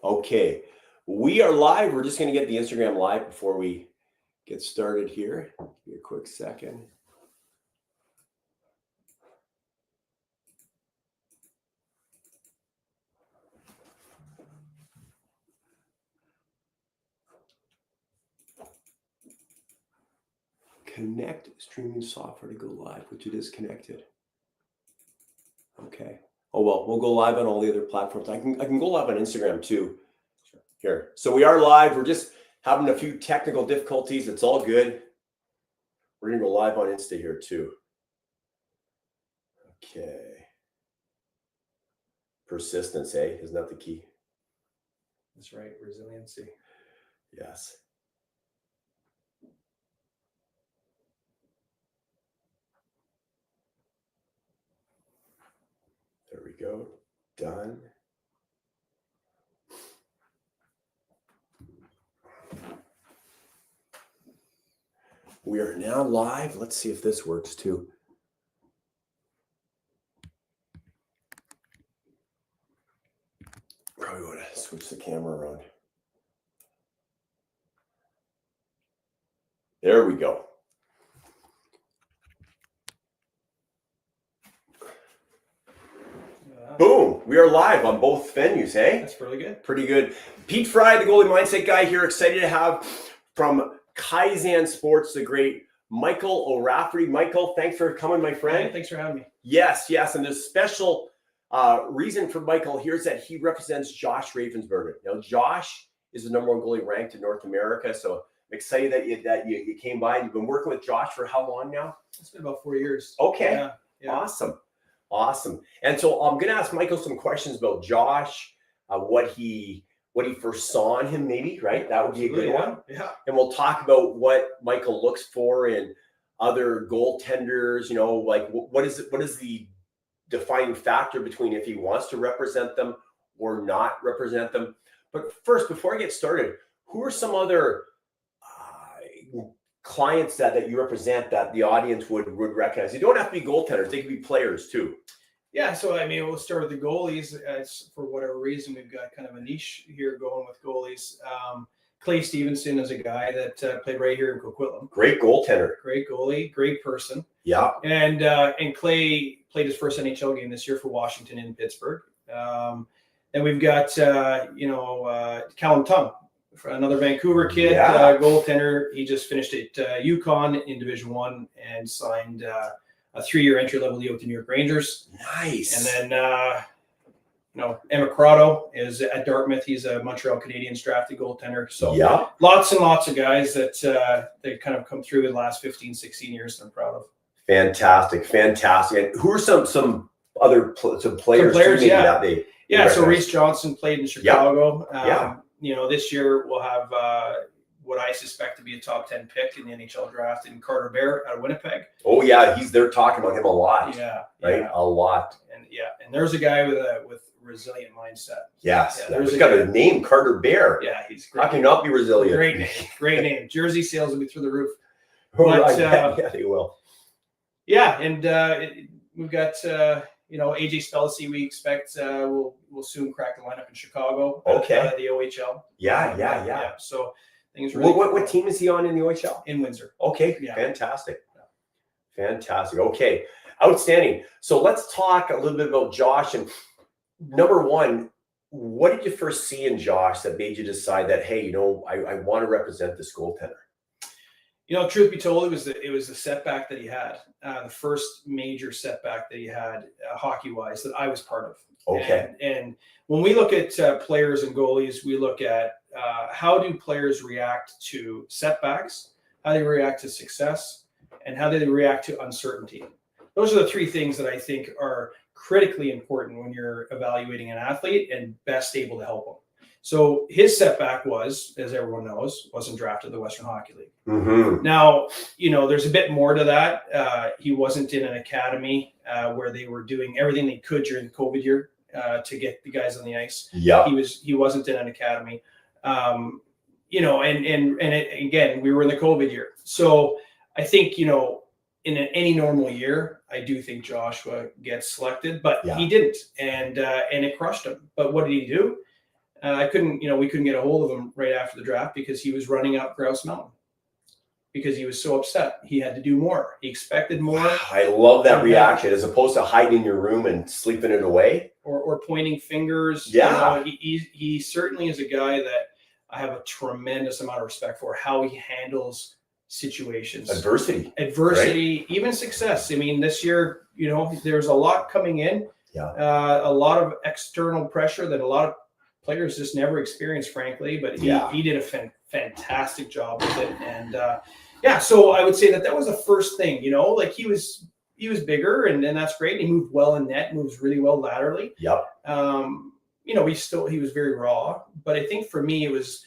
Okay, we are live. We're just going to get the Instagram live before we get started here. Give me a quick second. Connect streaming software to go live, which it is connected. Okay. Oh, well, we'll go live on all the other platforms. I can go live on Instagram too. Sure. Here. So we are live. We're just having a few technical difficulties. It's all good. We're going to go live on Insta here too. Okay. Persistence, eh? Isn't that the key? That's right. Resiliency. Yes. There we go. Done. We are now live. Let's see if this works too. Probably want to switch the camera around. There we go. Boom. We are live on both venues, eh? That's really good. Pretty good. Pete Fry, the goalie mindset guy here. Excited to have from Kaizen Sports, the great Michael O'Rafferty. Michael, thanks for coming, my friend. Hey, thanks for having me. Yes. And the special reason for Michael here is that he represents Josh Ravensbergen. Now, Josh is the #1 goalie ranked in North America. So I'm excited that you came by. You've been working with Josh for how long now? It's been about 4 years. Okay. Yeah. Awesome. And so I'm going to ask Michael some questions about Josh, what he first saw in him, maybe, right? That would be a good one. Yeah. And we'll talk about what Michael looks for in other goaltenders, like what is the defining factor between if he wants to represent them or not represent them. But first, before I get started, who are some other clients that you represent that the audience would recognize? You don't have to be goaltenders. They can be players too. Yeah. So, we'll start with the goalies. For whatever reason, we've got kind of a niche here going with goalies. Clay Stevenson is a guy that played right here in Coquitlam. Great goaltender. Great goalie. Great person. Yeah. And Clay played his first NHL game this year for Washington in Pittsburgh. Then we've got, Callum Tongue, another Vancouver kid, goaltender. He just finished at Yukon in Division I and signed a 3-year entry-level deal with the New York Rangers. Nice. And then, Emma Crotto is at Dartmouth. He's a Montreal Canadiens drafted goaltender. So lots and lots of guys that they kind of come through in the last 15, 16 years that I'm proud of. Fantastic. And who are some other players? Some players, that they so Reese Johnson played in Chicago. Yeah. This year we'll have what I suspect to be a top 10 pick in the NHL draft in Carter Bear out of Winnipeg. Oh yeah, they're talking about him a lot. A lot. And there's a guy with resilient mindset. Yes, he's got a name, Carter Bear. Yeah, he's great. How can you not be resilient? Great name. Jersey sales will be through the roof. Yeah, they will. Yeah, and we've got AJ Spellacy. We expect will soon crack the lineup in Chicago. Okay. Out of the OHL. Yeah. So things really. What team is he on in the OHL? In Windsor. Okay. Yeah. Fantastic. Okay. Outstanding. So let's talk a little bit about Josh. And number one, what did you first see in Josh that made you decide that, hey, I want to represent this goaltender? Truth be told, it was the setback that he had, the first major setback that he had hockey-wise that I was part of. Okay. And when we look at players and goalies, we look at how do players react to setbacks, how they react to success, and how they react to uncertainty. Those are the three things that I think are critically important when you're evaluating an athlete and best able to help them. So his setback was, as everyone knows, wasn't drafted to the Western Hockey League. Mm-hmm. Now, there's a bit more to that. He wasn't in an academy where they were doing everything they could during the COVID year to get the guys on the ice. Yeah. He wasn't in an academy. And again, we were in the COVID year. So I think, in any normal year, I do think Joshua gets selected, but he didn't, and it crushed him. But what did he do? we couldn't get a hold of him right after the draft because he was running up Grouse Mountain because he was so upset. He had to do more. He expected more. I love that reaction as opposed to hiding in your room and sleeping it away. Or pointing fingers. Yeah. He certainly is a guy that I have a tremendous amount of respect for, how he handles situations. Adversity, right? Even success. I mean, this year, there's a lot coming in. Yeah. A lot of external pressure that a lot of players just never experienced, frankly. But he did a fantastic job with it. And so I would say that was the first thing. Like he was bigger, and that's great. He moved well in net, moves really well laterally. Yep. He was very raw. But I think for me, it was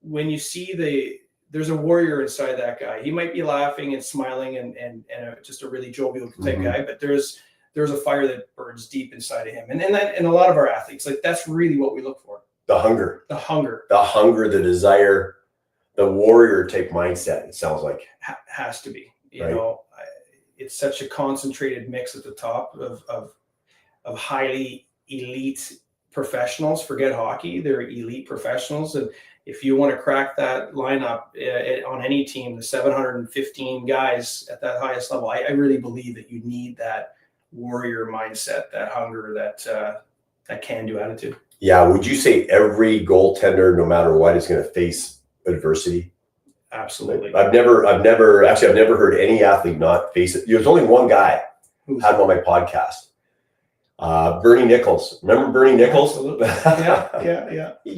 when you see there's a warrior inside that guy. He might be laughing and smiling and just a really jovial type guy, but there's a fire that burns deep inside of him. And a lot of our athletes, like that's really what we look for. The hunger, the desire, the warrior type mindset. It sounds like has to be, it's such a concentrated mix at the top of highly elite professionals. Forget hockey. They're elite professionals. And if you want to crack that lineup on any team, the 715 guys at that highest level, I really believe that you need that warrior mindset, that hunger, that can-do attitude. Yeah. Would you say every goaltender, no matter what, is going to face adversity? Absolutely. I've never heard any athlete not face it. There's only one guy who had him on my podcast. Bernie Nichols. Remember Bernie Nichols? Absolutely. Yeah. He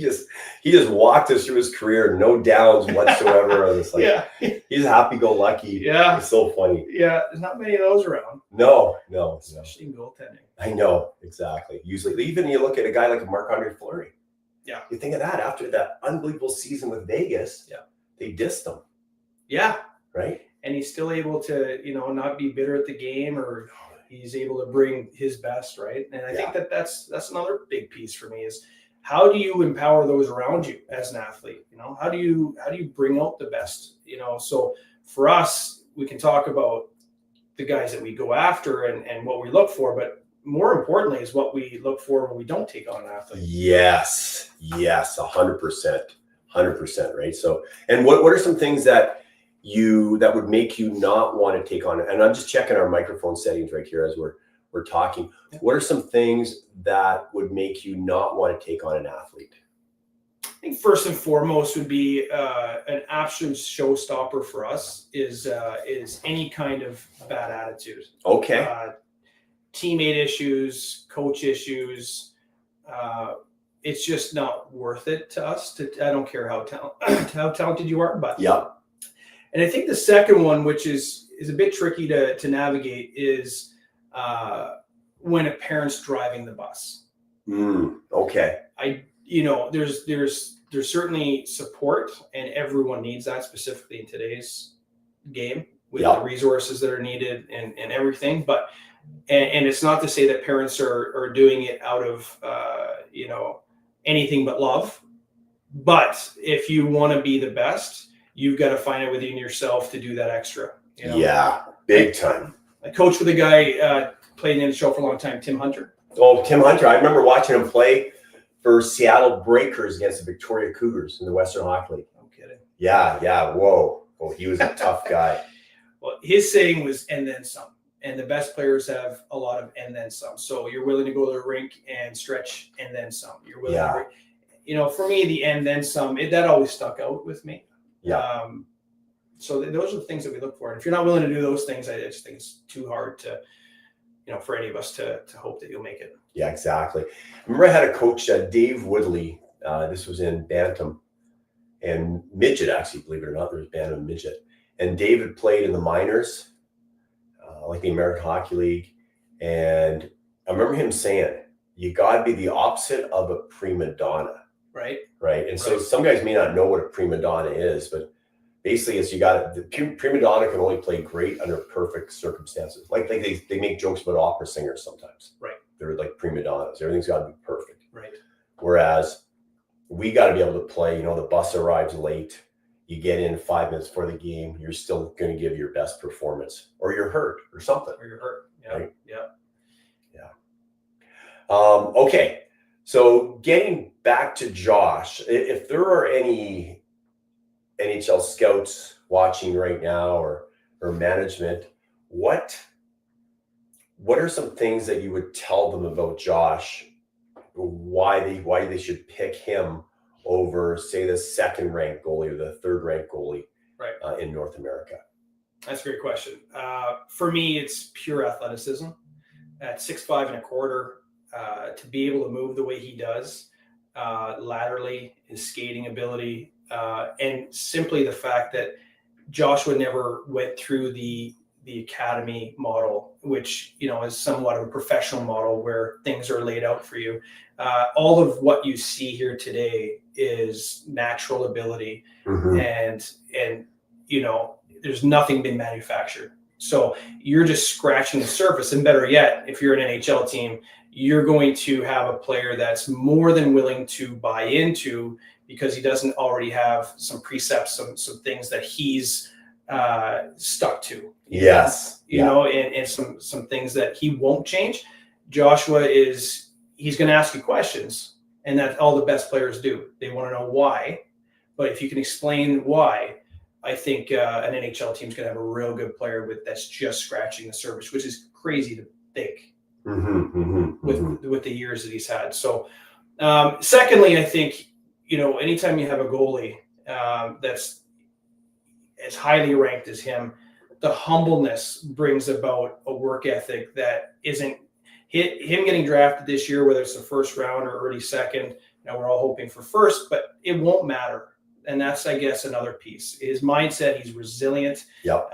just walked us through his career, no downs whatsoever. I was like, he's happy-go-lucky. Yeah. It's so funny. Yeah, there's not many of those around. No. Especially in goaltending. I know, exactly. Usually, even you look at a guy like Marc-Andre Fleury. Yeah. You think of that after that unbelievable season with Vegas. Yeah. They dissed him. Yeah. Right? And he's still able to, not be bitter at the game, or he's able to bring his best, right? And I think that's another big piece for me is how do you empower those around you as an athlete? How do you bring out the best? So for us, we can talk about the guys that we go after and what we look for, but more importantly is what we look for when we don't take on an athlete. Yes, 100%, right? So, and what are some things that would make you not want to take on it? And I'm just checking our microphone settings right here as we're talking. What are some things that would make you not want to take on an athlete? I think first and foremost would be an absolute showstopper for us is any kind of bad attitude. Okay. Teammate issues, coach issues. It's just not worth it to us. I don't care how talented you are, but yeah. And I think the second one, which is a bit tricky to navigate, is when a parent's driving the bus. Okay. There's certainly support, and everyone needs that, specifically in today's game with the resources that are needed and everything. But and it's not to say that parents are doing it out of anything but love. But if you want to be the best, you've got to find it within yourself to do that extra. Yeah, big time. I coached with a guy played in the NHL for a long time, Tim Hunter. Oh, Tim Hunter. I remember watching him play for Seattle Breakers against the Victoria Cougars in the Western Hockey League. No kidding. Yeah. Whoa. Oh, he was a tough guy. Well, his saying was, and then some. And the best players have a lot of and then some. So you're willing to go to the rink and stretch and then some. You're willing to, for me, the and then some, that always stuck out with me. Yeah. So those are the things that we look for. And if you're not willing to do those things, I just think it's too hard to, for any of us to hope that you'll make it. Yeah, exactly. I remember I had a coach, Dave Woodley. This was in Bantam and Midget, actually, believe it or not. There was Bantam and Midget. And David played in the minors, like the American Hockey League. And I remember him saying, you got to be the opposite of a prima donna. Right. And so some guys may not know what a prima donna is, but basically it's the prima donna can only play great under perfect circumstances. Like they make jokes about opera singers sometimes. Right. They're like prima donnas. Everything's got to be perfect. Right. Whereas we got to be able to play, the bus arrives late. You get in 5 minutes before the game, you're still going to give your best performance, or you're hurt or something. Yeah. Right? Yeah. Okay. So getting back to Josh, if there are any NHL scouts watching right now or management, what are some things that you would tell them about Josh, why they should pick him over, say, the second ranked goalie or the third ranked goalie in North America? That's a great question. For me, it's pure athleticism. At 6'5.25", to be able to move the way he does, laterally, his skating ability, and simply the fact that Joshua never went through the academy model, which is somewhat of a professional model where things are laid out for you. All of what you see here today is natural ability, and there's nothing been manufactured. So you're just scratching the surface. And better yet, if you're an NHL team, you're going to have a player that's more than willing to buy into, because he doesn't already have some precepts, some things that he's stuck to. Yes. And some things that he won't change. Joshua he's going to ask you questions, and that's all the best players do. They want to know why. But if you can explain why, I think an NHL team's going to have a real good player that's just scratching the surface, which is crazy to think with the years that he's had. So, secondly, I think, anytime you have a goalie that's as highly ranked as him, the humbleness brings about a work ethic that isn't him getting drafted this year, whether it's the first round or early second. We're all hoping for first, but it won't matter. And that's, I guess, another piece. His mindset, he's resilient. Yep.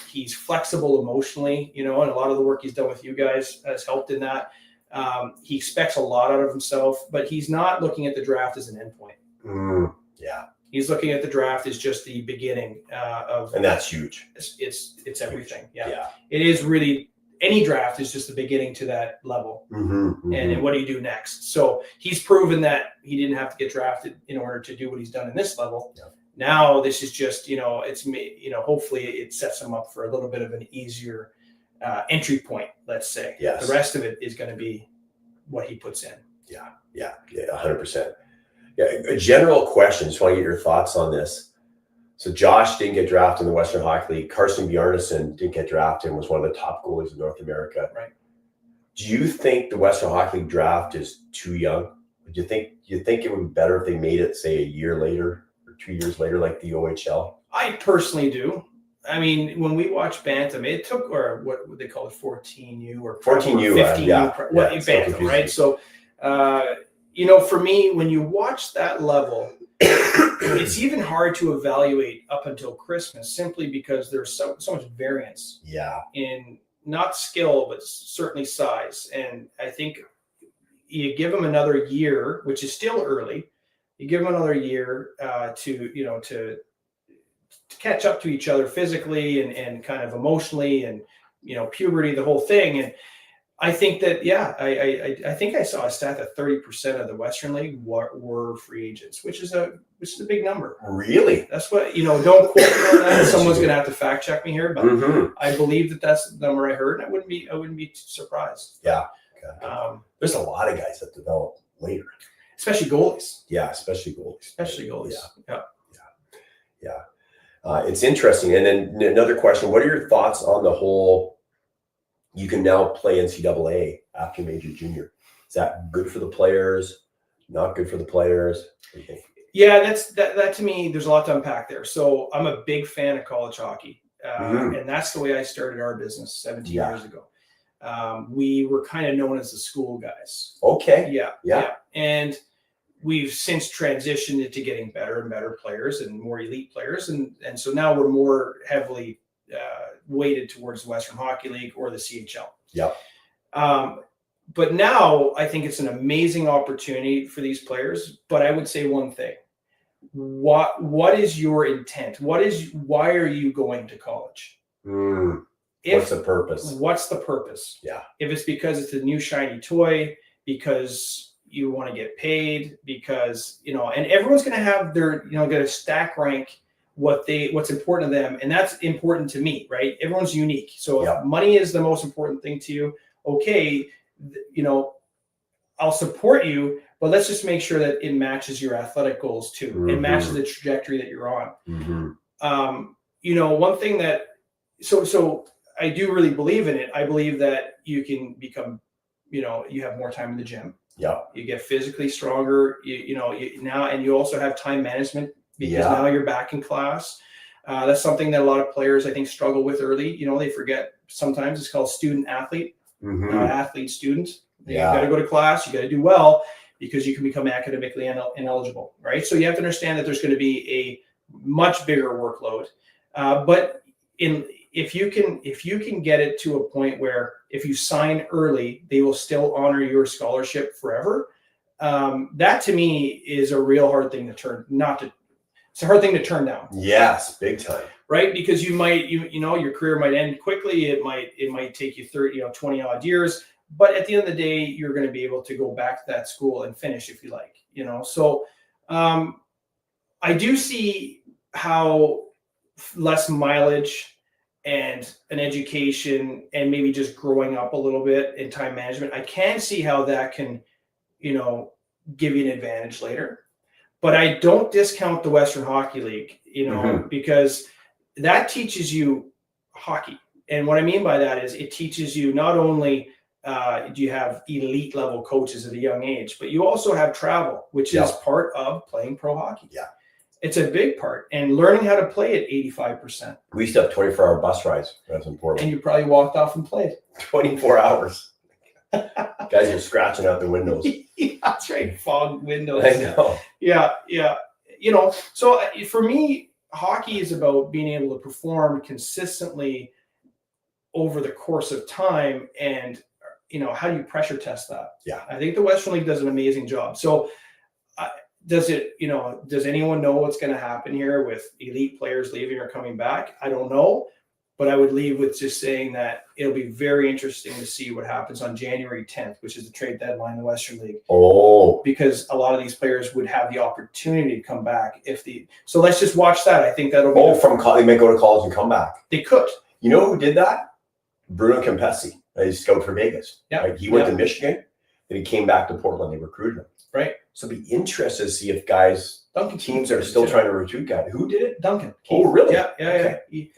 He's flexible emotionally, and a lot of the work he's done with you guys has helped in that. He expects a lot out of himself, but he's not looking at the draft as an endpoint. Yeah. He's looking at the draft as just the beginning and that's huge. It's everything. Yeah. It is really, any draft is just the beginning to that level. And what do you do next? So he's proven that he didn't have to get drafted in order to do what he's done in this level. Yeah. Now this is just, hopefully it sets him up for a little bit of an easier entry point, let's say. Yes. The rest of it is going to be what he puts in. Yeah, 100%. Yeah, a general question. Just want to get your thoughts on this. So Josh didn't get drafted in the Western Hockey League. Carson Bjarnason didn't get drafted and was one of the top goalies in North America. Right. Do you think the Western Hockey League draft is too young? Do you think it would be better if they made it, say, a year later or 2 years later, like the OHL? I personally do. I mean, when we watch Bantam, it took, or what would they call it, 14U or 14U, 15U, Bantam, right? So, for me, when you watch that level, it's even hard to evaluate up until Christmas, simply because there's so much variance. Yeah. In not skill, but certainly size. And I think you give them another year, which is still early. You give them another year to catch up to each other physically and kind of emotionally, and puberty, the whole thing. And I think that, I think I saw a stat that 30% of the Western League were free agents, which is a big number. Really? That's what, don't quote me on that. Someone's going to have to fact check me here, but I believe that that's the number I heard, and I wouldn't be surprised. Yeah. Okay. There's a lot of guys that develop later. Especially goalies. Yeah, especially goalies. Yeah. It's interesting. And then another question, what are your thoughts on the whole, you can now play NCAA after major junior? Is that good for the players? Not good for the players? What do you think? Yeah, that to me, there's a lot to unpack there. So I'm a big fan of college hockey. And that's the way I started our business 17 years ago. We were kind of known as the school guys. Okay. Yeah. And we've since transitioned into getting better and better players and more elite players. And so now we're more heavily weighted towards the Western Hockey League or the CHL. Yeah. But now I think it's an amazing opportunity for these players. But I would say one thing. What is your intent? Why are you going to college? What's the purpose? What's the purpose? Yeah. If it's because it's a new shiny toy, because you want to get paid, because, and everyone's going to have their, going to stack rank what's important to them. And that's important to me, right? Everyone's unique. So if money is the most important thing to you, okay, I'll support you, but let's just make sure that it matches your athletic goals too. Mm-hmm. It matches the trajectory that you're on. Mm-hmm. One thing that, so I do really believe in it. I believe that you can become, you have more time in the gym. Yeah. You get physically stronger, now, and you also have time management because now you're back in class. That's something that a lot of players, I think, struggle with early. They forget sometimes. It's called student athlete, not athlete student. You got to go to class. You got to do well because you can become academically ineligible, right? So you have to understand that there's going to be a much bigger workload. But if you can get it to a point where if you sign early, they will still honor your scholarship forever. That to me is a real hard thing to it's a hard thing to turn down. Yes, big time. Right? Because your career might end quickly. It might take you 20 odd years, but at the end of the day, you're going to be able to go back to that school and finish if you like, So I do see how less mileage and an education and maybe just growing up a little bit in time management, I can see how that can, give you an advantage later. But I don't discount the Western Hockey League, because that teaches you hockey. And what I mean by that is it teaches you not only do you have elite level coaches at a young age, but you also have travel, which is part of playing pro hockey. Yeah. It's a big part, and learning how to play at 85%. We used to have 24-hour bus rides. That's important. And you probably walked off and played 24 hours. Guys are scratching out the windows. Yeah, that's right. Fog windows. I know. Yeah. So for me, hockey is about being able to perform consistently over the course of time, and how do you pressure test that? Yeah, I think the Western League does an amazing job. So does anyone know what's going to happen here with elite players leaving or coming back? I don't know, but I would leave with just saying that it'll be very interesting to see what happens on January 10th, which is the trade deadline in the Western League. Oh, because a lot of these players would have the opportunity to come back so let's just watch that. I think that'll be they may go to college and come back. They could. You know who did that? Bruno Campesi. He's scout for Vegas. Yeah. Right? He went to Michigan, then he came back to Portland. They recruited him. Right. So it'll be interesting to see if teams are still trying to recruit guys. Who did it? Duncan. Oh, really? Yeah.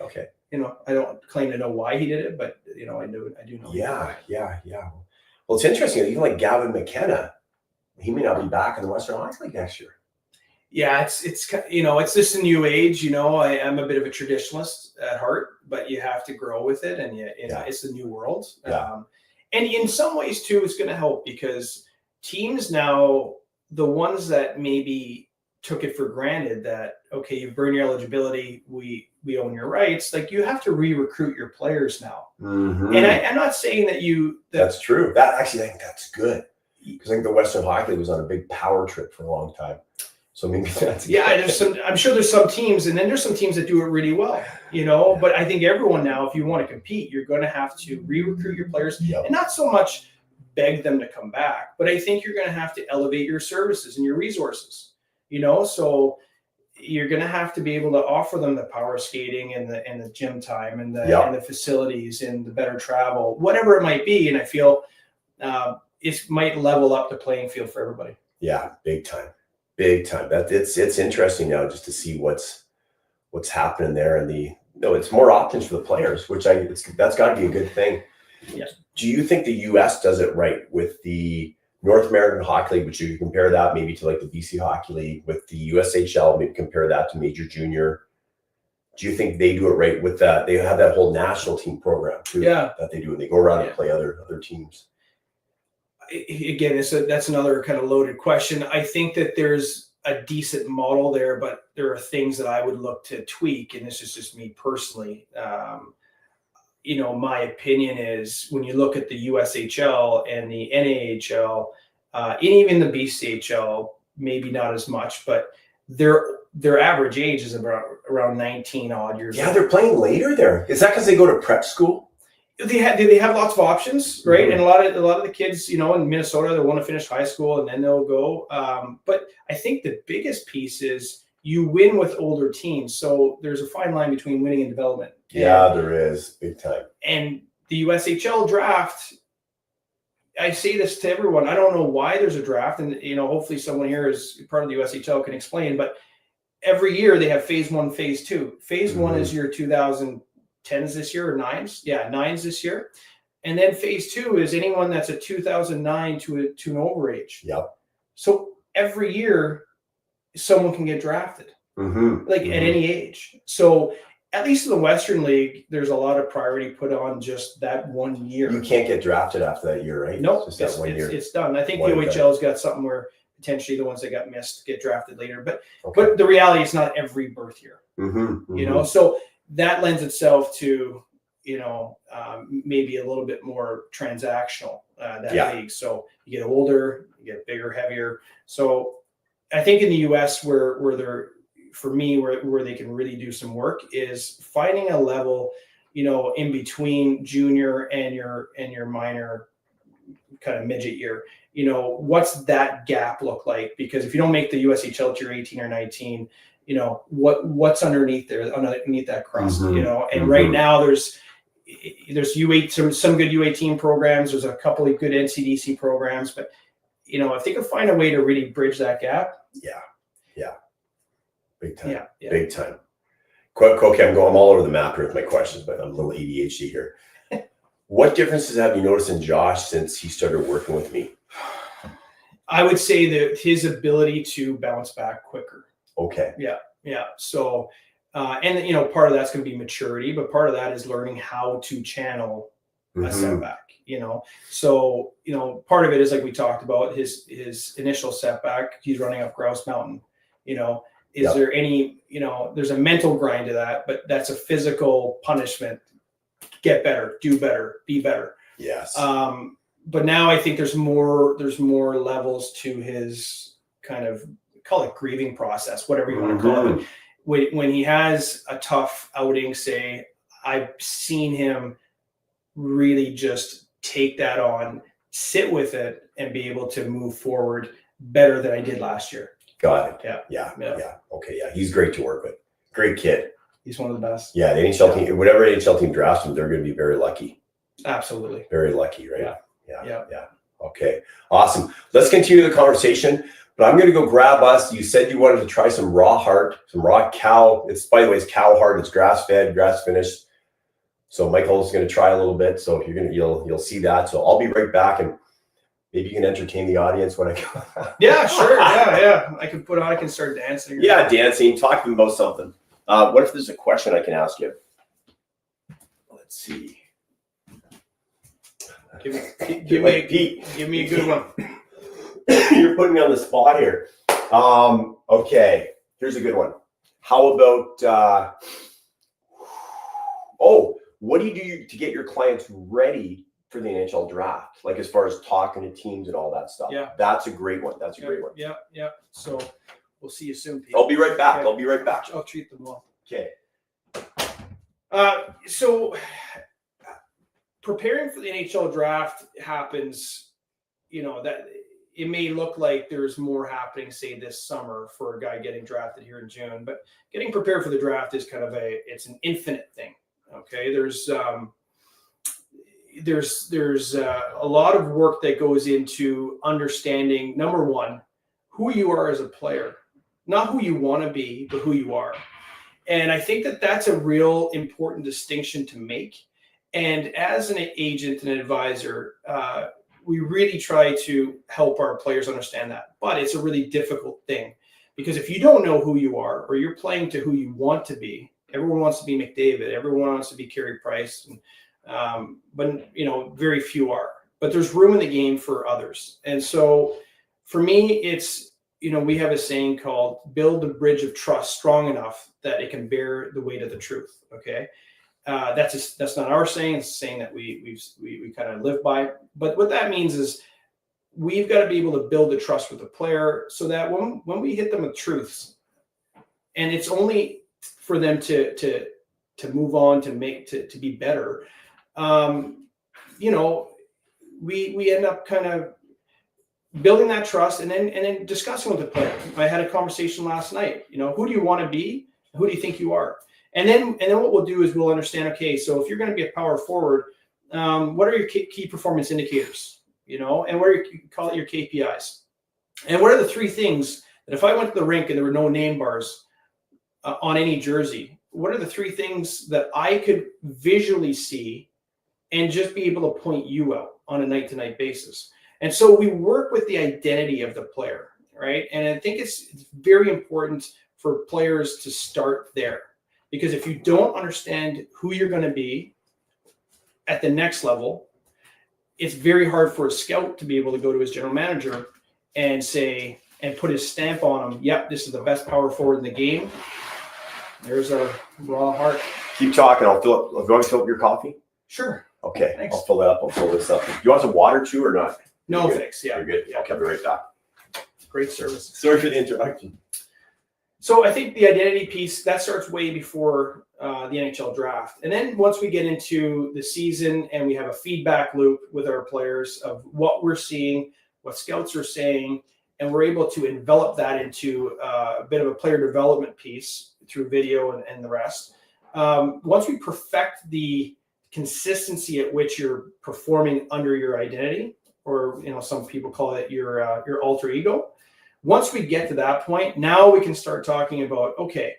Okay. I don't claim to know why he did it, but I do know. Yeah. Well, it's interesting. Even like Gavin McKenna, he may not be back in the Western Hockey League next year. Yeah, it's just a new age. I'm a bit of a traditionalist at heart, but you have to grow with it, and it's the new world. Yeah. And in some ways too, it's going to help because teams now, the ones that maybe took it for granted that, okay, you've burned your eligibility, we own your rights, like you have to re-recruit your players now. Mm-hmm. And I'm not saying that's true. I think that's good because I think the Western Hockey League was on a big power trip for a long time. So maybe that's I'm sure there's some teams, and then there's some teams that do it really well, but I think everyone now, if you want to compete, you're going to have to re-recruit your players and not so much beg them to come back, but I think you're going to have to elevate your services and your resources, so you're going to have to be able to offer them the power skating and the gym time and the facilities and the better travel, whatever it might be. And I feel it might level up the playing field for everybody. Yeah, big time. That it's interesting now just to see what's happening there, and it's more options for the players, which that's got to be a good thing. Yeah. Do you think the U.S. does it right with the North American Hockey League, which you can compare that maybe to like the BC Hockey League, with the USHL, maybe compare that to Major Junior? Do you think they do it right with that? They have that whole national team program too, that they do, and they go around and play other teams. Again, that's another kind of loaded question. I think that there's a decent model there, but there are things that I would look to tweak, and this is just me personally. My opinion is when you look at the USHL and the NAHL, and even the BCHL, maybe not as much, but their average age is around 19 odd years. Yeah, they're playing later there. Is that because they go to prep school? They have lots of options, right? Mm-hmm. And a lot of the kids, in Minnesota, they want to finish high school and then they'll go. But I think the biggest piece is you win with older teams. So there's a fine line between winning and development. Yeah, there is, big time. And the USHL draft, I say this to everyone. I don't know why there's a draft, and hopefully someone here is part of the USHL can explain. But every year they have phase 1, phase 2. Phase 1 is your 2010s this year, or nines. Yeah, nines this year. And then phase 2 is anyone that's a 2009 to an overage. Yep. So every year, someone can get drafted, at any age. So at least in the Western League, there's a lot of priority put on just that 1 year. You can't get drafted after that year, right? No, just that 1 year. It's done. I think the OHL's got something where potentially the ones that got missed get drafted later. But the reality is not every birth year. So that lends itself to maybe a little bit more transactional league. So you get older, you get bigger, heavier. So I think in the US where they're, for me, where they can really do some work is finding a level, in between junior and your minor kind of midget year. What's that gap look like? Because if you don't make the USHL till you're 18 or 19, what's underneath there, underneath that crust, and right now there's U8, some good U18 programs. There's a couple of good NCDC programs, but if they can find a way to really bridge that gap. Yeah. Big time. Yeah. Big time. Okay, I'm all over the map here with my questions, but I'm a little ADHD here. What differences have you noticed in Josh since he started working with me? I would say that his ability to bounce back quicker. Okay. Yeah. So, and part of that's going to be maturity, but part of that is learning how to channel a setback. So part of it is like we talked about his initial setback. He's running up Grouse Mountain. Is there any? There's a mental grind to that, but that's a physical punishment. Get better, do better, be better. Yes. But now I think there's more levels to his kind of, call it grieving process, whatever you want to call it. When he has a tough outing, say, I've seen him really just take that on, sit with it, and be able to move forward better than I did last year. Got it. Yeah. Okay. Yeah. He's great to work with. Great kid. He's one of the best. Yeah. The NHL team, whatever NHL team drafts him, they're going to be very lucky. Absolutely. Very lucky, right? Yeah. Okay. Awesome. Let's continue the conversation, but I'm going to go grab us. You said you wanted to try some raw heart, some raw cow. By the way, it's cow heart. It's grass fed, grass finished. So Michael's going to try a little bit. So if you'll see that. So I'll be right back, and maybe you can entertain the audience when I go. Yeah, sure. Yeah. I can start dancing. Yeah, dancing, talking about something. What if there's a question I can ask you? Let's see. Give me a good one. You're putting me on the spot here. Okay, here's a good one. How about what do you do to get your clients ready for the NHL draft? Like as far as talking to teams and all that stuff. Yeah. That's a great one. Great one. Yeah. So we'll see you soon, Pete. I'll be right back. Okay. I'll treat them well. Okay. So preparing for the NHL draft happens, that it may look like there's more happening, say, this summer for a guy getting drafted here in June, but getting prepared for the draft is kind of it's an infinite thing. Okay. There's a lot of work that goes into understanding, number one, who you are as a player, not who you want to be, but who you are. And I think that that's a real important distinction to make. And as an agent and advisor, we really try to help our players understand that. But it's a really difficult thing, because if you don't know who you are, or you're playing to who you want to be, everyone wants to be McDavid, everyone wants to be Carey Price, but very few are. But there's room in the game for others. And so for me, it's, we have a saying called build a bridge of trust strong enough that it can bear the weight of the truth. Okay. That's not our saying. It's a saying that we kind of live by. But what that means is we've got to be able to build the trust with the player so that when we hit them with truths, and it's only for them to move on, to be better, we end up kind of building that trust and then discussing with the player. I had a conversation last night, who do you want to be? Who do you think you are? And then what we'll do is we'll understand, okay, so if you're going to be a power forward, what are your key performance indicators? and what you call it your KPIs. And what are the 3 things that if I went to the rink and there were no name bars on any jersey, what are the 3 things that I could visually see and just be able to point you out on a night-to-night basis? And so we work with the identity of the player, right? And I think it's very important for players to start there, because if you don't understand who you're going to be at the next level, it's very hard for a scout to be able to go to his general manager and say, and put his stamp on him. Yep, this is the best power forward in the game. There's a raw heart. Keep talking. I'll fill up. I'll fill up your coffee. Sure. Okay. Thanks. I'll fill that up. I'll fill this up. You want some water too, or not? No, thanks. Yeah. You're good. Yeah. Okay, I'll be right back. Great service. Sorry for the introduction. So I think the identity piece, that starts way before the NHL draft. And then once we get into the season and we have a feedback loop with our players of what we're seeing, what scouts are saying, and we're able to envelop that into a bit of a player development piece through video and the rest. Once we perfect the consistency at which you're performing under your identity, or some people call it your alter ego. Once we get to that point, now we can start talking about, okay,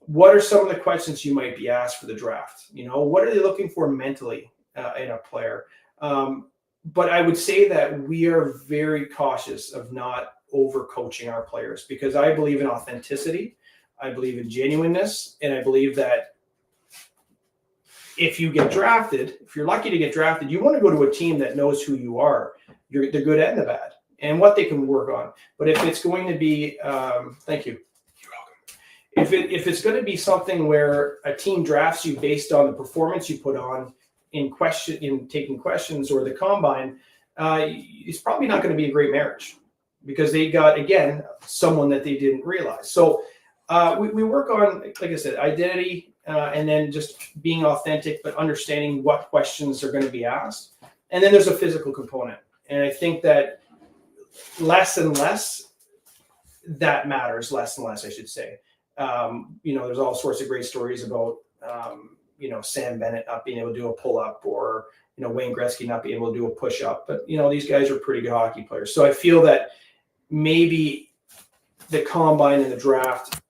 what are some of the questions you might be asked for the draft? What are they looking for mentally in a player? But I would say that we are very cautious of not overcoaching our players, because I believe in authenticity. I believe in genuineness. And I believe that if you get drafted, if you're lucky to get drafted, you want to go to a team that knows who you are, the good and the bad, and what they can work on. But if it's going to be, thank you. You're welcome. If it's going to be something where a team drafts you based on the performance you put on in taking questions or the combine, it's probably not going to be a great marriage, because they got, again, someone that they didn't realize. So we work on, like I said, identity, and then just being authentic, but understanding what questions are going to be asked. And then there's a physical component. And I think that less and less that matters, less and less, I should say. There's all sorts of great stories about, Sam Bennett not being able to do a pull-up, or, Wayne Gretzky not being able to do a push-up. But, these guys are pretty good hockey players. So I feel that maybe the combine and the draft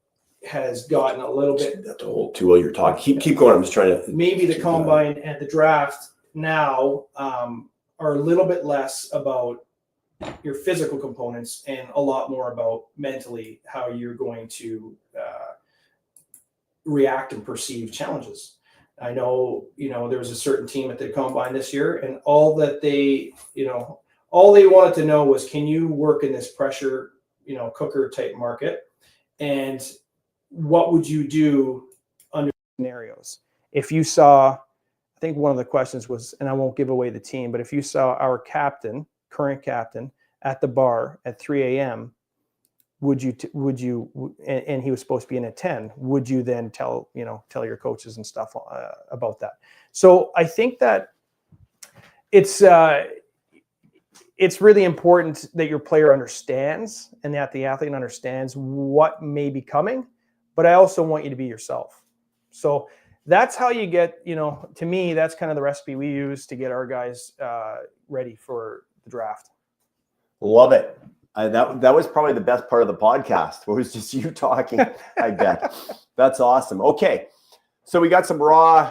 has gotten a little bit. That's a whole too while you're talking. Keep going. I'm just trying to. Maybe the combine and the draft now are a little bit less about your physical components and a lot more about mentally how you're going to react and perceive challenges. I know, there was a certain team at the combine this year, and all they wanted to know was, can you work in this pressure, cooker type market? And what would you do under scenarios? If you saw, I think one of the questions was, and I won't give away the team, but if you saw our current captain at the bar at 3 a.m., would you, and he was supposed to be in at 10, would you then tell your coaches and stuff about that? So I think that it's really important that your player understands and that the athlete understands what may be coming, but I also want you to be yourself. So that's how you get, to me, that's kind of the recipe we use to get our guys ready for the draft. Love it. That was probably the best part of the podcast. It was just you talking, I bet. That's awesome. Okay. So we got some raw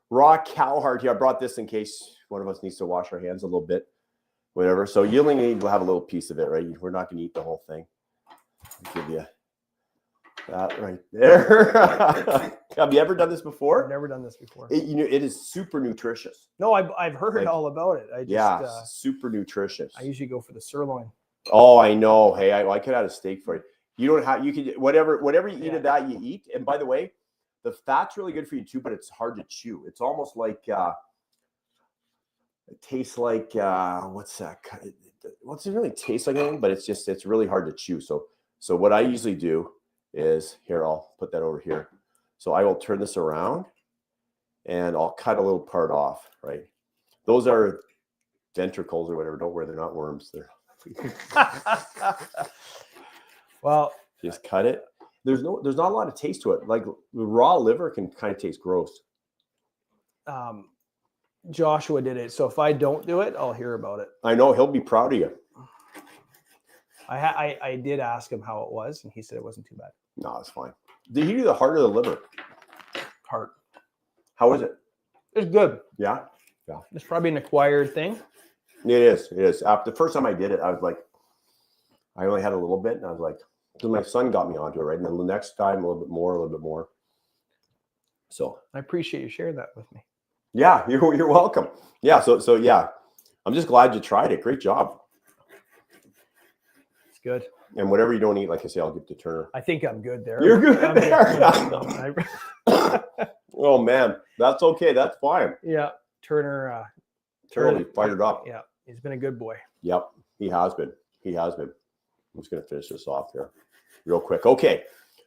cow heart here. I brought this in case one of us needs to wash our hands a little bit, whatever. So you only need to have a little piece of it, right? We're not going to eat the whole thing. I'll give you that right there. Have you ever done this before? I've never done this before. It is super nutritious. No, I've heard all about it. Super nutritious. I usually go for the sirloin. Oh, I know. Hey, I could add a steak for you. You don't have, you could, whatever you eat of that, you eat. And by the way, the fat's really good for you too, but it's hard to chew. It's almost like, it tastes like, what's that? What's it really taste like anything? But it's really hard to chew. So what I usually do is, here, I'll put that over here. So I will turn this around and I'll cut a little part off, right? Those are ventricles or whatever. Don't worry, they're not worms. They're well, just cut it. There's not a lot of taste to it. Like raw liver can kind of taste gross. Joshua did it. So if I don't do it, I'll hear about it. I know he'll be proud of you. I did ask him how it was, and he said it wasn't too bad. No, it's fine. Did he do the heart or the liver? Heart. How is it? It's good. Yeah. It's probably an acquired thing. It is. It is. After the first time I did it, I was like, I only had a little bit, and I was like, so my son got me onto it, right? And then the next time, a little bit more. So I appreciate you sharing that with me. yeah, you're welcome. Yeah. So yeah, I'm just glad you tried it. Great job. It's good. And whatever you don't eat, like I say, I'll give to Turner. I think I'm good there. You're good I'm there. Oh man, that's okay. That's fine. Yeah, Turner. Turner fired up. Yeah, he's been a good boy. Yep, he has been. I'm just going to finish this off here real quick. Okay,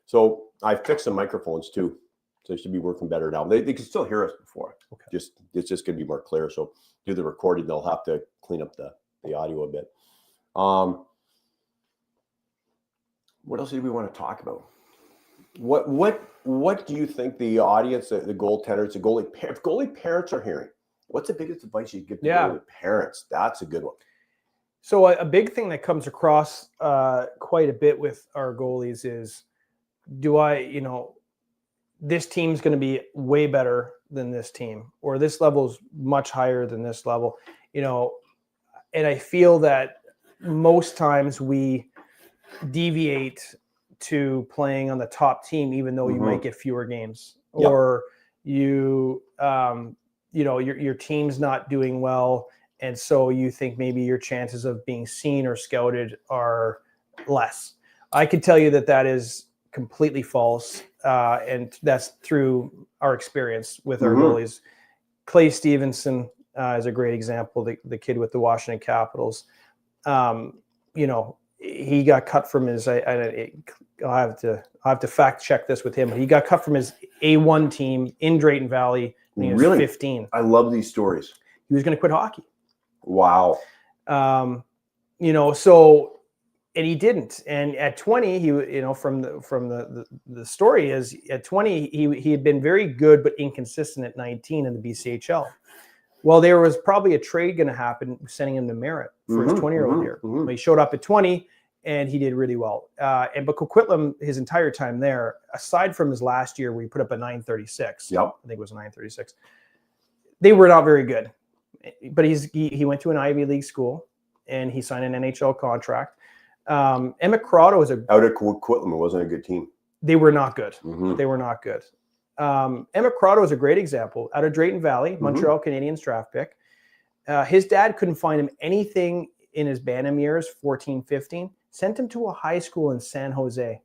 so I fixed some microphones too, so they should be working better now. They can still hear us before. Okay. It's just going to be more clear. So do the recording, they'll have to clean up the audio a bit. What else do we want to talk about? What do you think the audience, the goaltenders, if goalie parents are hearing, what's the biggest advice you give to goalie parents? That's a good one. So a big thing that comes across quite a bit with our goalies is, this team's going to be way better than this team, or this level's much higher than this level, and I feel that most times we deviate to playing on the top team, even though you might get fewer games, or your team's not doing well. And so you think maybe your chances of being seen or scouted are less. I can tell you that is completely false. And that's through our experience with our goalies. Clay Stevenson is a great example, the kid with the Washington Capitals. He got cut from his, I'll have to fact check this with him, but he got cut from his A1 team in Drayton Valley when he was 15. I love these stories. He was going to quit hockey. Wow. And he didn't. And at 20, he, from the story is at 20, he had been very good, but inconsistent at 19 in the BCHL. Well, there was probably a trade going to happen, sending him to Merritt for his 20-year-old year. Well, he showed up at 20 and he did really well. But Coquitlam, his entire time there, aside from his last year where he put up a 936, I think it was a 936, they were not very good. But he went to an Ivy League school and he signed an NHL contract. Emmett Corrado was out of Coquitlam. It wasn't a good team. They were not good. They were not good. Emmett Corrado is a great example. Out of Drayton Valley, Montreal Canadiens draft pick. His dad couldn't find him anything in his Bantam years, 14, 15. Sent him to a high school in San Jose.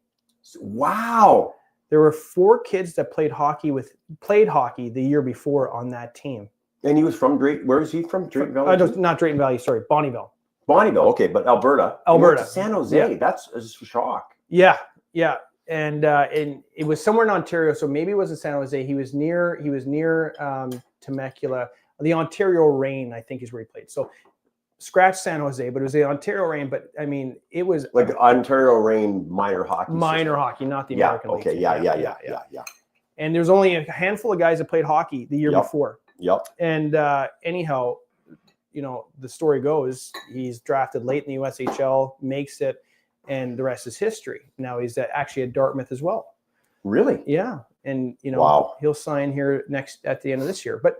Wow. There were 4 kids that played hockey the year before on that team. And he was from Drayton. Where is he from? Drayton Valley? Not Drayton Valley. Sorry, Bonnyville. Bonnyville. Okay, but Alberta. San Jose. Yeah. That's a shock. Yeah. And it was somewhere in Ontario, so maybe it was in San Jose. He was near Temecula. The Ontario Reign, I think, is where he played. So scratch San Jose, but it was the Ontario Reign. But I mean, it was like the Ontario Reign minor hockey. Minor hockey, not the American League. Okay. Yeah. And there's only a handful of guys that played hockey the year before. Yep. And anyhow, the story goes, he's drafted late in the USHL, makes it, and the rest is history. Now he's actually at Dartmouth as well. Really? Yeah. And, he'll sign here at the end of this year. But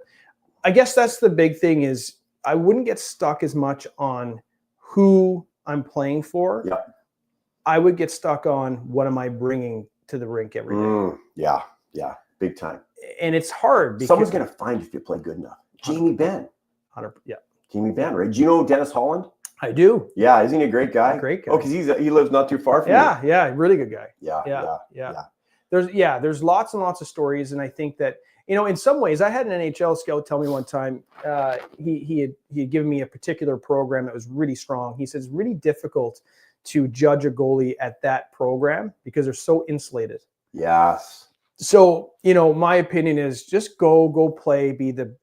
I guess that's the big thing is I wouldn't get stuck as much on who I'm playing for. Yep. I would get stuck on what am I bringing to the rink every day. Yeah. Big time. And it's hard. Because someone's going to find you if you play good enough. Jamie Benn. Jamie Benn, right? Do you know Dennis Holland? I do. Yeah, isn't he a great guy? Great guy. Oh, because he lives not too far from you. Yeah, really good guy. Yeah. There's lots and lots of stories, and I think that in some ways, I had an NHL scout tell me one time he had given me a particular program that was really strong. He said it's really difficult to judge a goalie at that program because they're so insulated. Yes. So, my opinion is just go play, be the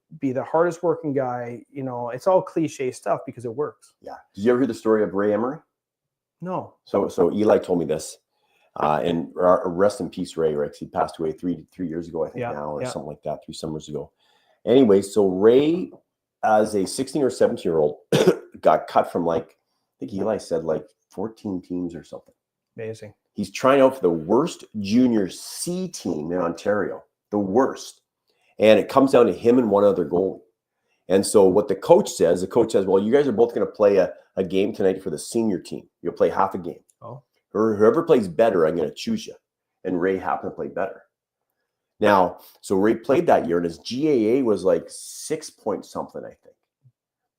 hardest working guy. It's all cliche stuff because it works. Yeah. Did you ever hear the story of Ray Emery? No. So Eli told me this, and rest in peace, Ray. Right? He passed away three years ago, I think now, or something like that, 3 summers ago. Anyway, so Ray, as a 16 or 17-year-old, got cut from I think Eli said 14 teams or something. Amazing. He's trying out for the worst junior C team in Ontario, the worst. And it comes down to him and one other goalie. And so what the coach says, well, you guys are both going to play a game tonight for the senior team. You'll play half a game. Oh. Or whoever plays better, I'm going to choose you. And Ray happened to play better. Now, so Ray played that year, and his GAA was 6 point something, I think.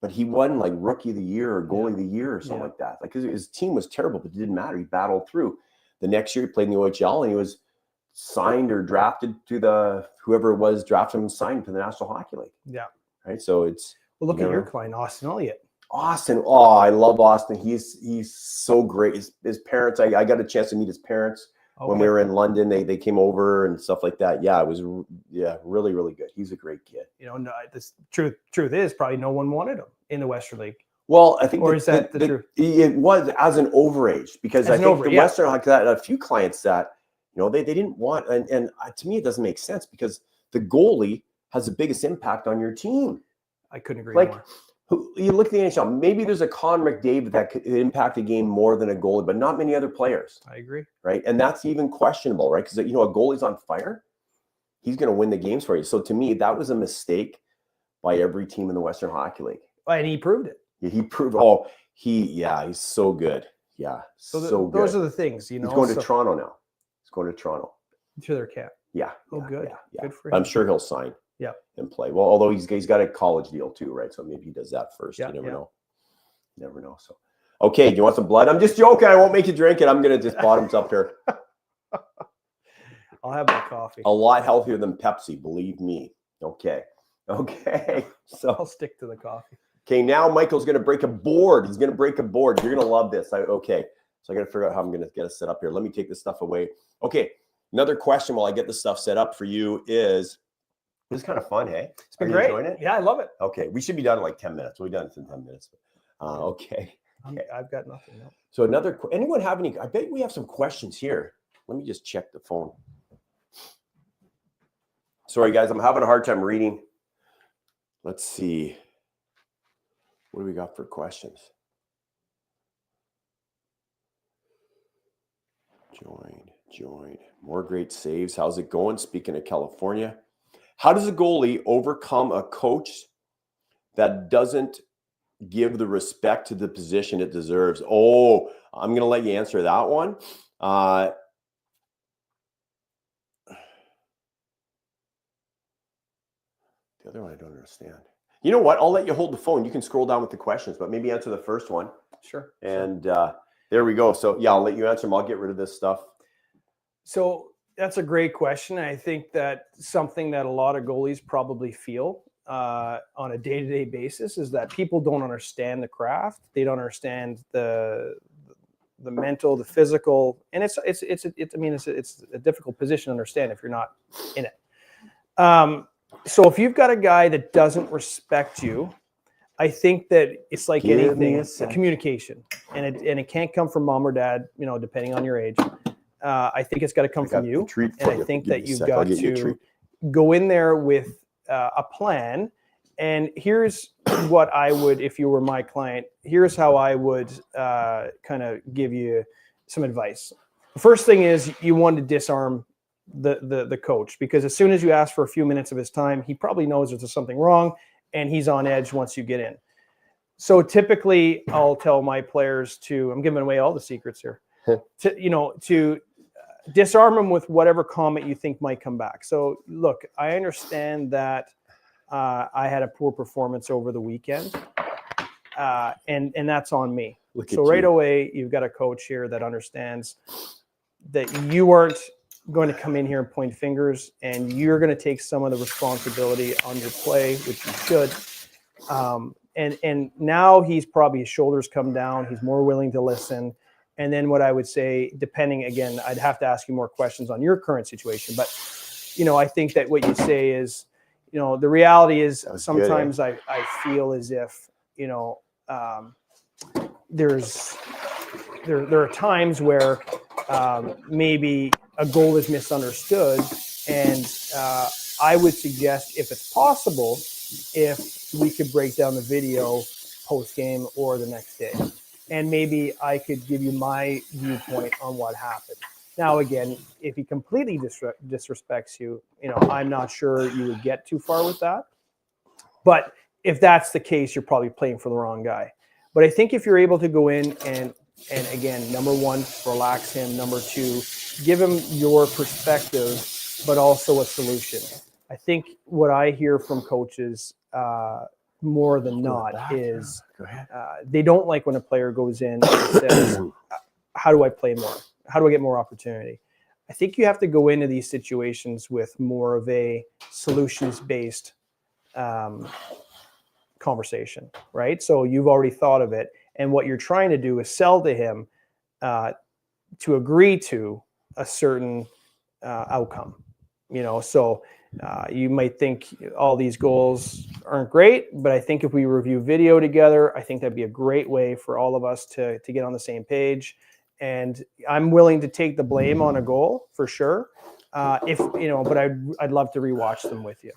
But he won rookie of the year or goalie of the year or something like that. His team was terrible, but it didn't matter. He battled through. The next year he played in the OHL, and he was signed or drafted to whoever it was drafted him and signed to the National Hockey League. Yeah. Right. So it's look at your client, Austin Elliott. Austin. Oh, I love Austin. He's so great. His parents, I got a chance to meet his parents when we were in London. They came over and stuff like that. Yeah, it was really, really good. He's a great kid. No, this truth is probably no one wanted him in the Western League. Well, I think, is that the truth? It was as an overage, because I think the Western Hockey, a few clients that they didn't want, and to me it doesn't make sense, because the goalie has the biggest impact on your team. I couldn't agree more. You look at the NHL, maybe there's a Connor McDavid that could impact a game more than a goalie, but not many other players. I agree. Right. And that's even questionable, right? Because, a goalie's on fire. He's going to win the games for you. So to me, that was a mistake by every team in the Western Hockey League. And he proved it. Yeah, he proved, he's so good. Yeah. So good. Those are the things, He's going to Toronto now. He's going to Toronto. To their camp. Yeah. Oh, good. Yeah. Good for him. I'm sure he'll sign. Yeah. And play. Well, although he's got a college deal too, right? So maybe he does that first. Yeah, you never know. You never know. So, okay, do you want some blood? I'm just joking. I won't make you drink it. I'm gonna just bottoms up here. I'll have my coffee. A lot healthier than Pepsi, believe me. Okay. So I'll stick to the coffee. Okay, now Michael's gonna break a board. He's gonna break a board. You're gonna love this. Okay. So I gotta figure out how I'm gonna get it set up here. Let me take this stuff away. Okay. Another question while I get this stuff set up for you is. It was kind of fun, hey? It's been great. Enjoying it? Yeah, I love it. Okay, we should be done in 10 minutes. We'll be done in 10 minutes. Okay. I've got nothing. No. So anyone have any? I bet we have some questions here. Let me just check the phone. Sorry, guys, I'm having a hard time reading. Let's see. What do we got for questions? Joined. More great saves. How's it going? Speaking of California. How does a goalie overcome a coach that doesn't give the respect to the position it deserves? Oh, I'm going to let you answer that one. The other one I don't understand. You know what? I'll let you hold the phone. You can scroll down with the questions, but maybe answer the first one. Sure. And there we go. So, yeah, I'll let you answer them. I'll get rid of this stuff. So that's a great question. I think that something that a lot of goalies probably feel on a day-to-day basis is that people don't understand the craft. They don't understand the mental, the physical, and it's a difficult position to understand if you're not in it. So if you've got a guy that doesn't respect you, I think that it's like anything, communication, and it can't come from mom or dad, depending on your age. I think it's got to come from you, and I think that you've got to go in there with a plan. And here's what I would, if you were my client, here's how I would kind of give you some advice. The first thing is you want to disarm the coach, because as soon as you ask for a few minutes of his time, he probably knows there's something wrong, and he's on edge once you get in. So typically, I'll tell my players I'm giving away all the secrets here, to disarm them with whatever comment you think might come back. So look, I understand that I had a poor performance over the weekend, and that's on me. So right away, you've got a coach here that understands that you aren't going to come in here and point fingers, and you're going to take some of the responsibility on your play, which you should. And now his shoulders come down. He's more willing to listen. And then what I would say, depending, again, I'd have to ask you more questions on your current situation. But, I think that what you say is, the reality is sometimes I feel as if, there are times where maybe a goal is misunderstood, and I would suggest, if it's possible, if we could break down the video post game or the next day, and maybe I could give you my viewpoint on what happened. Now, again, if he completely disrespects you, I'm not sure you would get too far with that. But if that's the case, you're probably playing for the wrong guy. But I think if you're able to go in and again, number one, relax him. Number two, give him your perspective, but also a solution. I think what I hear from coaches more than not is they don't like when a player goes in and says, how do I play more? How do I get more opportunity? I think you have to go into these situations with more of a solutions-based conversation, right? So you've already thought of it. And what you're trying to do is sell to him to agree to a certain outcome. So you might think all these goals aren't great, but I think if we review video together, I think that'd be a great way for all of us to get on the same page. And I'm willing to take the blame on a goal for sure. But I'd love to rewatch them with you.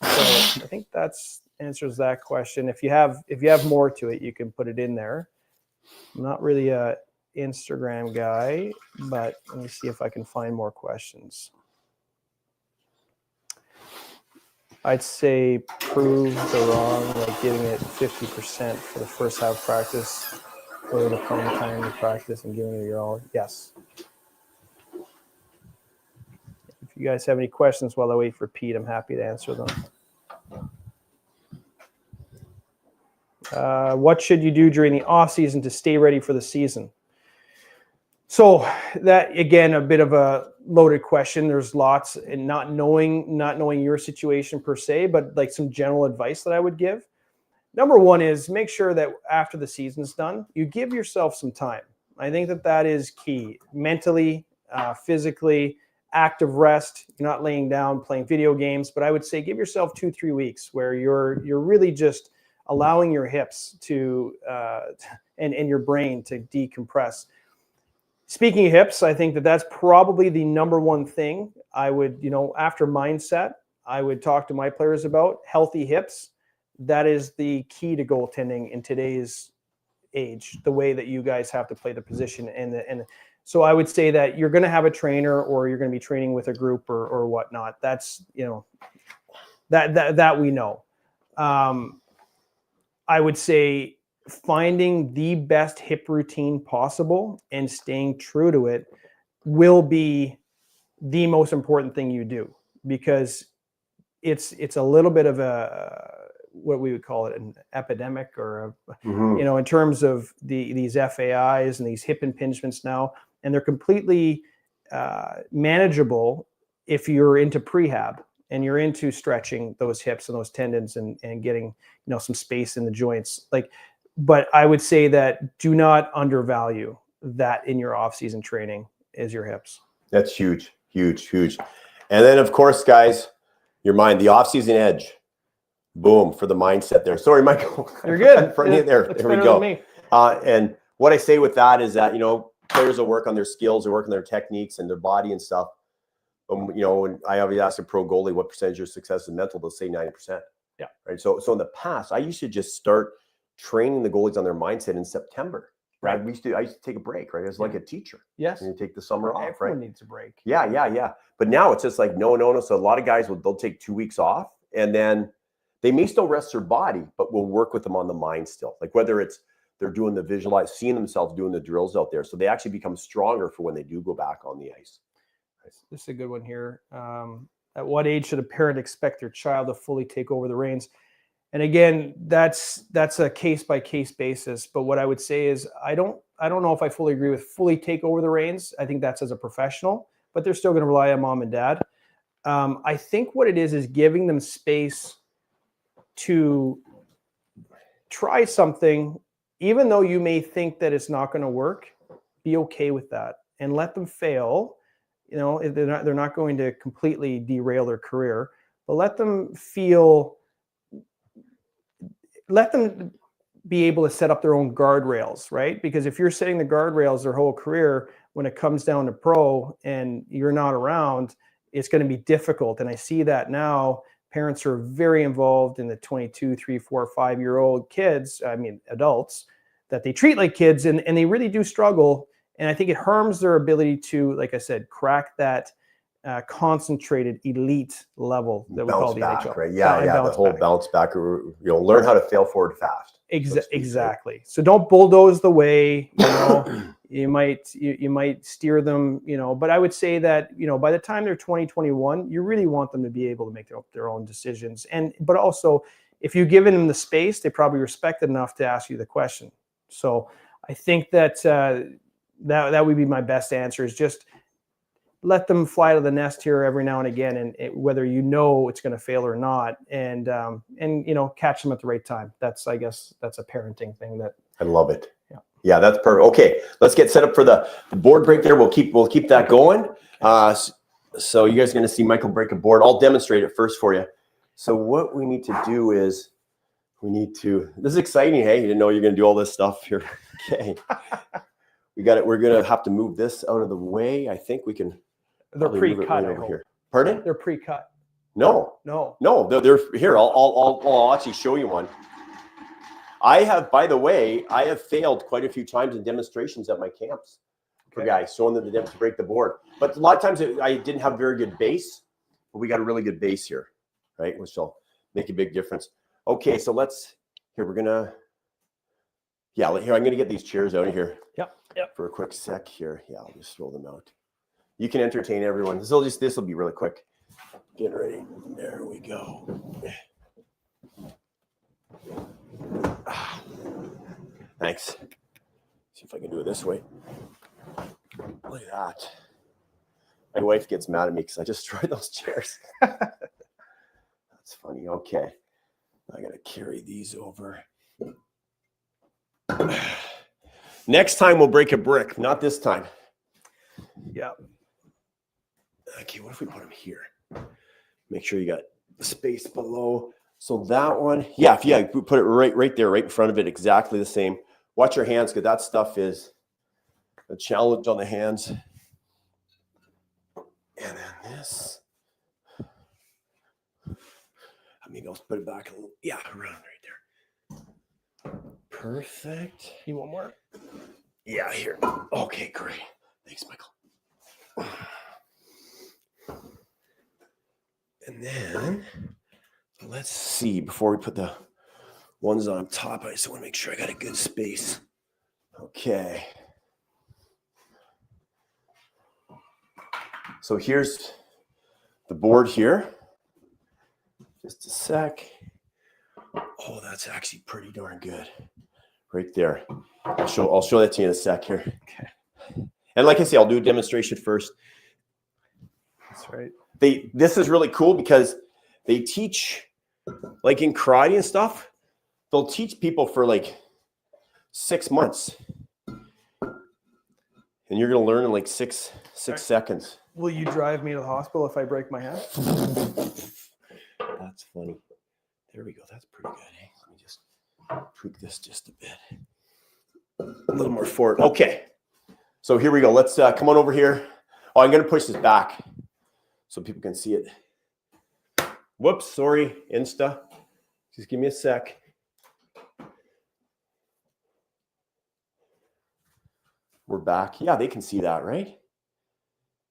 So I think that's answers that question. If you have more to it, you can put it in there. I'm not really a Instagram guy, but let me see if I can find more questions. I'd say prove the wrong, like giving it 50% for the first half practice, or the playing time to practice and giving it your all. Yes. If you guys have any questions while I wait for Pete, I'm happy to answer them. What should you do during the off season to stay ready for the season? So that, again, a bit of a loaded question. There's lots, and not knowing your situation per se, but like some general advice that I would give. Number one is make sure that after the season's done, you give yourself some time. I think that is key. Mentally, physically, active rest. You're not laying down playing video games, but I would say give yourself 2-3 weeks where you're really just allowing your hips to and your brain to decompress. Speaking of hips, I think that's probably the number one thing I would, after mindset, I would talk to my players about. Healthy hips. That is the key to goaltending in today's age, the way that you guys have to play the position. And so I would say that you're going to have a trainer, or you're going to be training with a group or whatnot. That's, that we know. I would say finding the best hip routine possible and staying true to it will be the most important thing you do, because it's a little bit of a, what we would call it, an epidemic, or in terms of these FAIs and these hip impingements now, and they're completely manageable if you're into prehab and you're into stretching those hips and those tendons and getting some space in the joints. But I would say that do not undervalue that in your off-season training is your hips. That's huge, huge, huge. And then, of course, guys, your mind, the off-season edge. Boom, for the mindset there. Sorry, Michael. You're good. In front of you there. There we go. And what I say with that is that, players will work on their skills, they work on their techniques and their body and stuff. When I always ask a pro goalie what percentage of success is mental, they'll say 90%. Yeah. Right. So in the past, I used to just start training the goalies on their mindset in September. Right. I used to take a break, right? It's like a teacher. Yes. And you take the summer off, Everyone right? needs a break. Yeah. But now it's just like, no. So a lot of guys they'll take 2 weeks off, and then they may still rest their body, but we'll work with them on the mind still. Like whether it's they're doing the seeing themselves doing the drills out there. So they actually become stronger for when they do go back on the ice. This is a good one here. At what age should a parent expect their child to fully take over the reins? And again, that's a case-by-case basis. But what I would say is I don't know if I fully agree with fully take over the reins. I think that's as a professional, but they're still going to rely on mom and dad. I think what it is giving them space to try something, even though you may think that it's not going to work. Be okay with that and let them fail. They're not going to completely derail their career, but let them be able to set up their own guardrails, right? Because if you're setting the guardrails their whole career, when it comes down to pro and you're not around, it's going to be difficult. And I see that now. Parents are very involved in the 22, 3, 4, 5-year-old kids, I mean, adults, that they treat like kids, and they really do struggle. And I think it harms their ability to, like I said, crack that concentrated elite level that we call the NHL. Right? Yeah, the whole bounce back. Learn how to fail forward fast. Exactly. Right? So don't bulldoze the way. You might steer them. But I would say that by the time they're 20, 21, you really want them to be able to make their own decisions. But also, if you've given them the space, they probably respect it enough to ask you the question. So I think that that would be my best answer, is just let them fly to the nest here every now and again, and whether it's going to fail or not, and catch them at the right time. I guess that's a parenting thing that I love it. Yeah, that's perfect. Okay, let's get set up for the board break there. We'll keep that going. So you guys are going to see Michael break a board. I'll demonstrate it first for you. So what we need to do is this is exciting. Hey, you didn't know you're going to do all this stuff here. Okay. We're going to have to move this out of the way. I think we can. They're pre-cut. Right over here. Pardon? They're pre-cut. No. They're here. I'll actually show you one. I have failed quite a few times in demonstrations at my camps for guys, showing them to break the board. But a lot of times I didn't have very good base, but we got a really good base here, right? Which will make a big difference. Okay, so I'm going to get these chairs out of here. Yep. For a quick sec here. Yeah, I'll just throw them out. You can entertain everyone. This will be really quick. Get ready. There we go. Thanks. See if I can do it this way. Look at that. My wife gets mad at me because I just destroyed those chairs. That's funny. Okay. I got to carry these over. Next time we'll break a brick. Not this time. Yeah. Okay, what if we put them here? Make sure you got the space below. So that one, we put it right there, right in front of it, exactly the same. Watch your hands, because that stuff is a challenge on the hands. And then this. Maybe I'll put it back a little. Yeah, around right there. Perfect. You want more? Yeah, here. Okay, great. Thanks, Michael. And then let's see, before we put the ones on top, I just want to make sure I got a good space. Okay. So here's the board here. Just a sec. Oh, that's actually pretty darn good. Right there. I'll show that to you in a sec here. Okay. And like I say, I'll do a demonstration first. That's right. This is really cool because they teach, like in karate and stuff, they'll teach people for like 6 months. And you're going to learn in like six seconds. Will you drive me to the hospital if I break my hand? That's funny. There we go. That's pretty good. Hey, let me just tweak this just a bit. A little more forward. Okay. So here we go. Let's come on over here. Oh, I'm going to push this back so people can see it. Whoops. Sorry, Insta. Just give me a sec. We're back. Yeah, they can see that, right?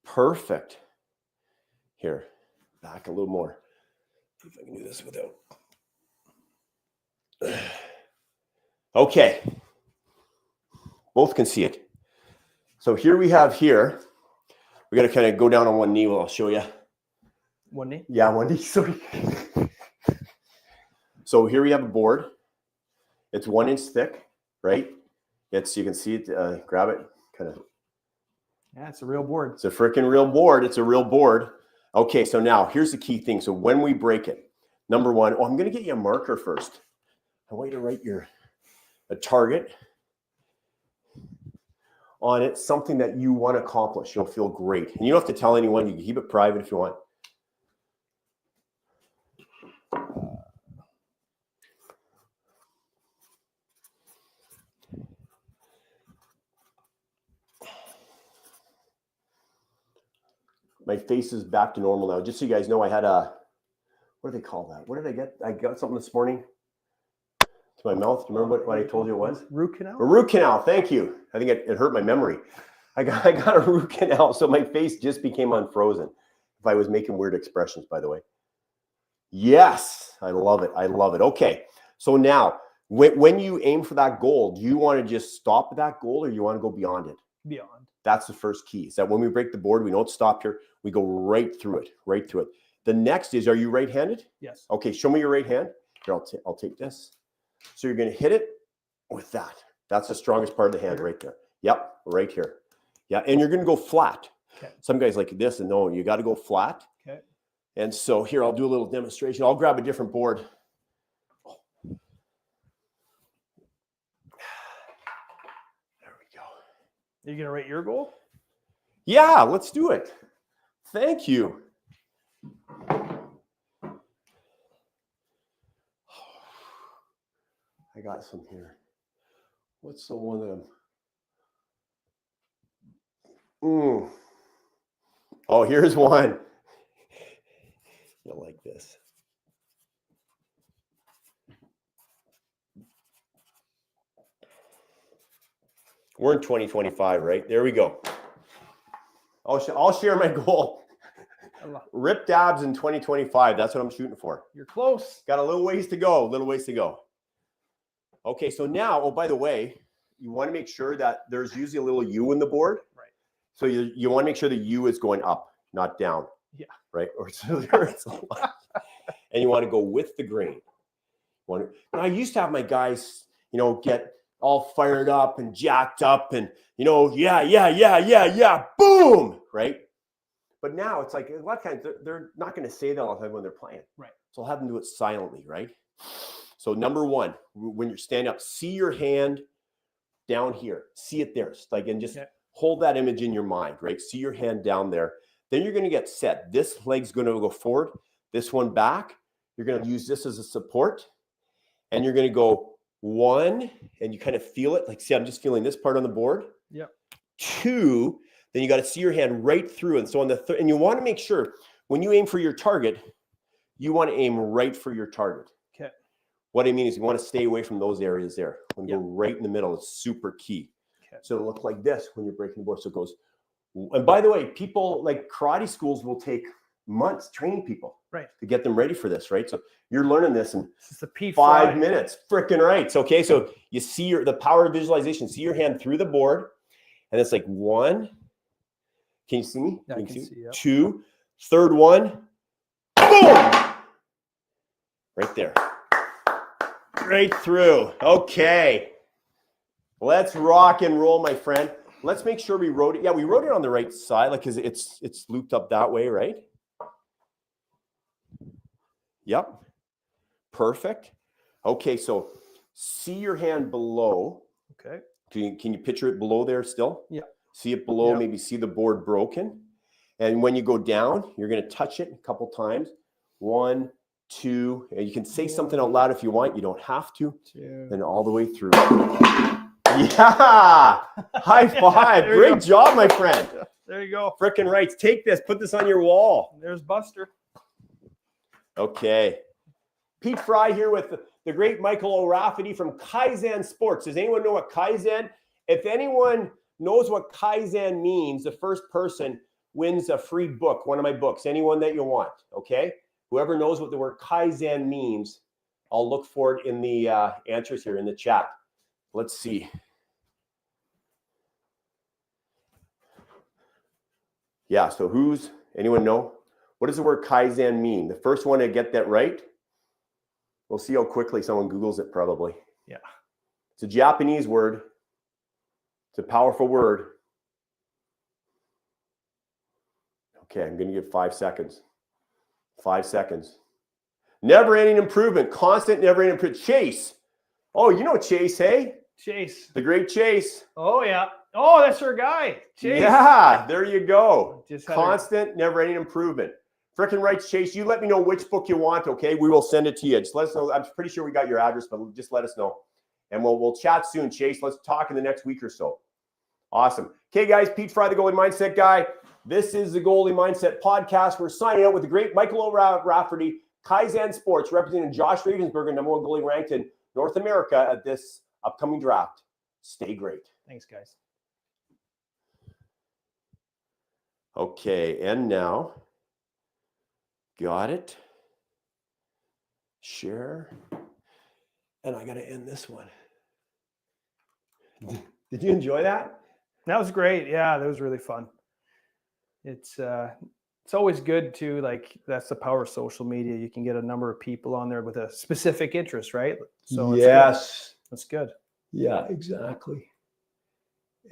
Perfect. Here, back a little more. See if I can do this without. Okay. Both can see it. So here we got to kind of go down on one knee. Well, I'll show you. One knee? Yeah, one knee. Sorry. So here we have a board. It's 1 inch thick, right? You can see it. Grab it. Kind of. Yeah, it's a real board. It's a freaking real board. It's a real board. Okay, so now here's the key thing. So when we break it, number one, I'm going to get you a marker first. I want you to write a target on it, something that you want to accomplish. You'll feel great. And you don't have to tell anyone. You can keep it private if you want. My face is back to normal now. Just so you guys know, I had what do they call that? What did I get? I got something this morning to my mouth. Do you remember what I told you it was? Root canal? A root canal. Thank you. I think it hurt my memory. I got a root canal, so my face just became unfrozen. If I was making weird expressions, by the way. Yes, I love it. I love it. Okay, so now when you aim for that goal, do you want to just stop at that goal, or you want to go beyond it? Beyond. That's the first key. Is that when we break the board, we don't stop here. We go right through it, right through it. The next is, are you right-handed? Yes. Okay, show me your right hand. Here, I'll take this. So you're going to hit it with that. That's the strongest part of the hand right there. Yep, right here. Yeah, and you're going to go flat. Okay. Some guys like this, and no, you got to go flat. Okay. And so here, I'll do a little demonstration. I'll grab a different board. There we go. Are you going to rate your goal? Yeah, let's do it. Thank you. I got some here. What's the one that I'm... Oh, here's one. You'll like this. We're in 2025, right? There we go. I'll share my goal. Ripped abs in 2025. That's what I'm shooting for. You're close. Got a little ways to go. Okay, so now, oh, by the way, you want to make sure that there's usually a little U in the board. Right. So you want to make sure the U is going up, not down. Yeah. Right? Or so there's a lot. And you want to go with the grain. Now, I used to have my guys, get all fired up and jacked up and, yeah, boom, right? But now it's like a lot of times they're not going to say that all the time when they're playing. Right. So I'll have them do it silently, right? So number one, when you're standing up, see your hand down here. See it there. And just hold that image in your mind, right? See your hand down there. Then you're going to get set. This leg's going to go forward. This one back. You're going to use this as a support. And you're going to go 1, and you kind of feel it. Like, see, I'm just feeling this part on the board. Yep. 2, then you got to see your hand right through. And so on the third, and you want to make sure when you aim for your target, you want to aim right for your target. Okay. What I mean is you want to stay away from those areas there. When you go right in the middle, it's super key. Okay. So it'll look like this when you're breaking the board. So it goes, and by the way, people like karate schools will take months training people to get them ready for this, right? So you're learning this in 5 minutes. Freaking right. So, okay, so you see the power of visualization. See your hand through the board, and it's like 1. Can you see me? Yeah, I can see. Yep. 2, third one, boom! Right there. Right through. Okay. Let's rock and roll, my friend. Let's make sure we wrote it. Yeah, we wrote it on the right side, like, because it's looped up that way, right? Yep. Perfect. Okay, so see your hand below. Okay. Can you picture it below there still? Yeah. See it below, yep. Maybe see the board broken. And when you go down, you're going to touch it a couple times. 1, 2, and you can say something out loud if you want. You don't have to. 2. And all the way through. Yeah! High five. Great job, my friend. There you go. Frickin' right. Take this. Put this on your wall. There's Buster. Okay. Pete Fry here with the great Michael O'Rafferty from Kaizen Sports. Does anyone know what Kaizen? If anyone knows what Kaizen means, the first person wins a free book, one of my books, anyone that you want, okay? Whoever knows what the word Kaizen means, I'll look for it in the answers here in the chat. Let's see. Yeah, so anyone know? What does the word Kaizen mean? The first one to get that right, we'll see how quickly someone Googles it probably. Yeah. It's a Japanese word. It's a powerful word. Okay, I'm going to give 5 seconds. 5 seconds. Never-ending improvement. Constant, never-ending improvement. Chase. Oh, you know Chase, hey? Chase. The great Chase. Oh, yeah. Oh, that's our guy. Chase. Yeah, there you go. Constant, never-ending improvement. Frickin' right, Chase. You let me know which book you want, okay? We will send it to you. Just let us know. I'm pretty sure we got your address, but just let us know. And we'll chat soon, Chase. Let's talk in the next week or so. Awesome. Okay, guys, Pete Fry, the Goalie Mindset Guy. This is the Goalie Mindset Podcast. We're signing out with the great Michael O'Rafferty, Kaizen Sports, representing Josh Ravensbergen, number one goalie ranked in North America at this upcoming draft. Stay great. Thanks, guys. Okay, and now, got it. Share. And I got to end this one. Did you enjoy that? That was great. Yeah, that was really fun. It's always good to, like, that's the power of social media. You can get a number of people on there with a specific interest, right? So yes. that's good. Yeah, exactly.